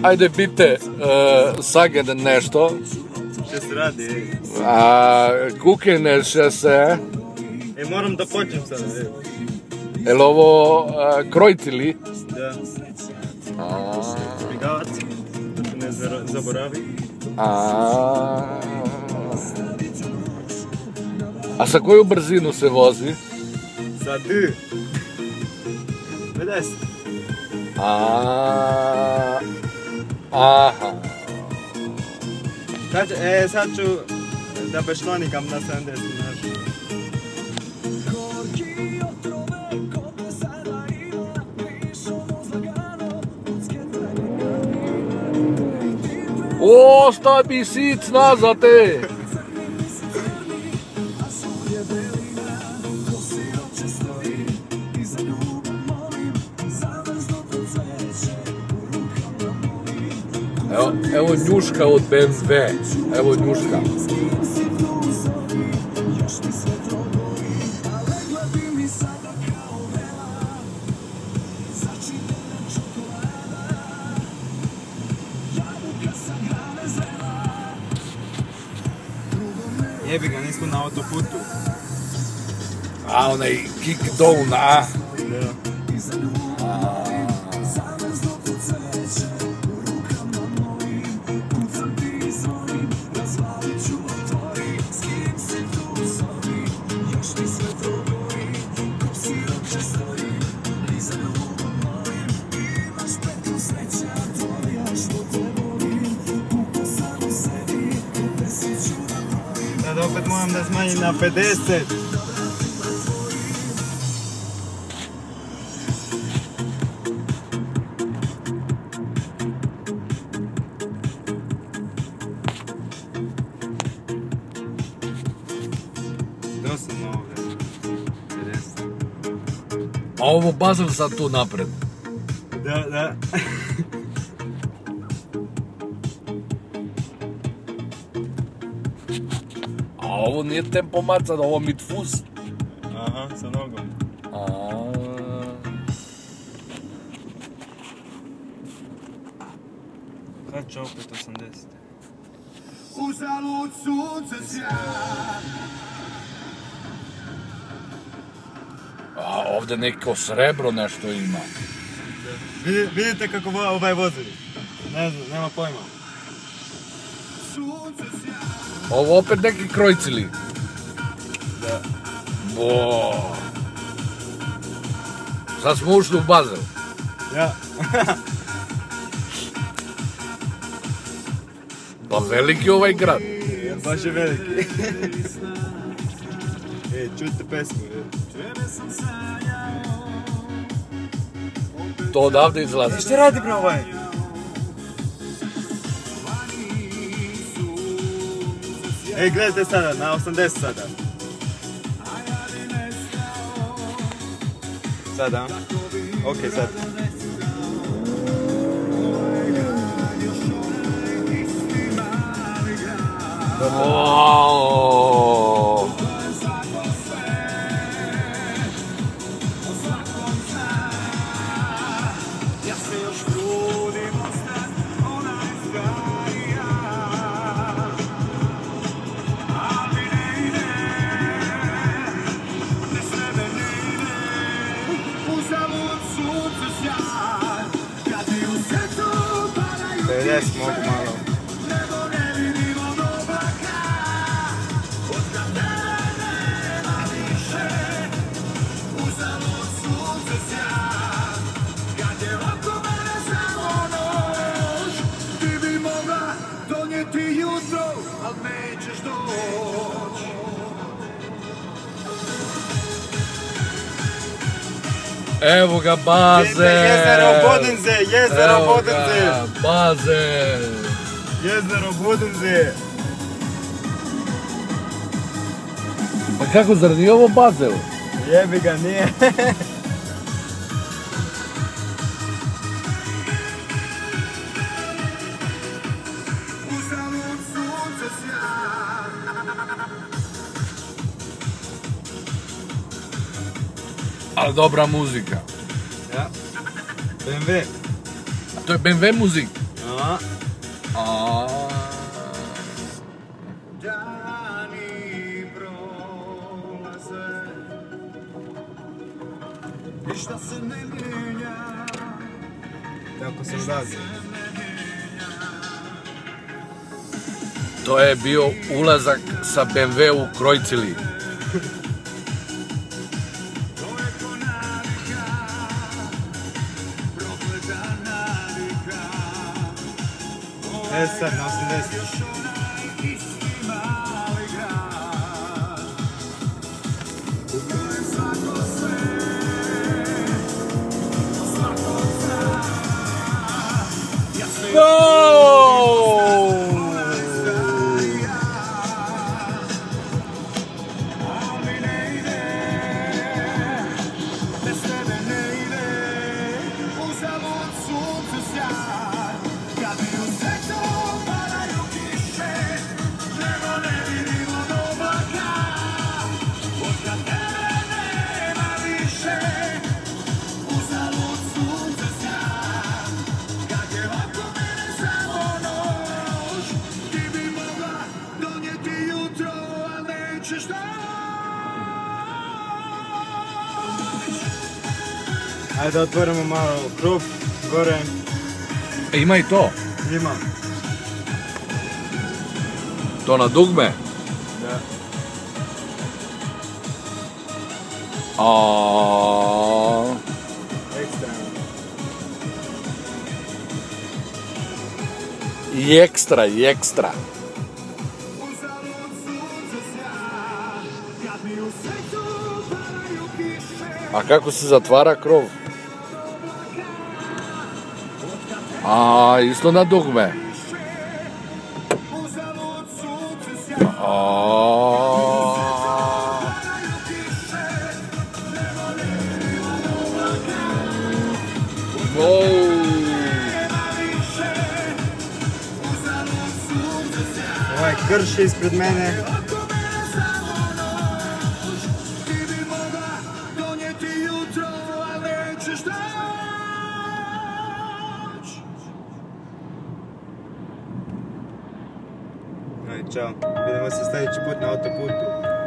Ajde, bite, saged nešto. Što se radi? Kukine še se. Moram da počnem sada. Jel ovo krojtili? Da. Smigavac, da se ne zaboravi. A sa koju brzinu se vozi? Sa D. 50. Aha. Sad ću da bešlonikam na 70, znaš. O, stavi sic nazad, Evo njuška od BMW, evo njuška. Jebi ga, nismo na autoputu. A onaj kick down, a? Da. Sad opet moram da smanjim na 50. Dosadno ovdje. 50. A ovo Basel sad tu napred. Da. A ovo nije tempomat sad, ovo mitfuz. Aha, sa nogom. Kad će opet 80? Uzalud sunce sja. A ovdje neko srebro nešto ima. Vidite kako ovaj vozi? Ne znam, nema pojma. Ovo opet neki krojcili. Da. Bo. Sad smo ušli u Basel. Ja. Pa veliki ovaj grad. Baš je veliki. Čujte pesmu. To odavde izlazi. Što radi bro ovaj? Gledajte sada, na 80 sada. Sada, ok, sad. Wow. Mogu malo. Evo ga Basel! Jezero Bodenze, jezero Bodenze! Evo ga Basel! Jezero Bodenze! Pa kako, zar nije ovo Basel? Jebi ga, nije. ali dobra muzika. Ja. BMW. A to je BMW muzik. A. Dani prolaze, ništa se ne mijenja. Tako se radi. To je bio ulazak sa BMW u Krojcili. Sad na 80. Ajde otvorimo malo krov, gore. Ima i to. Ima. To na dugme. Da. Ekstra. I ekstra, i ekstra. A kako se zatvara krov? Isto na dugme. Ovaj krš ispred mene. Čao, vidimo se sljedeći put na autoputu.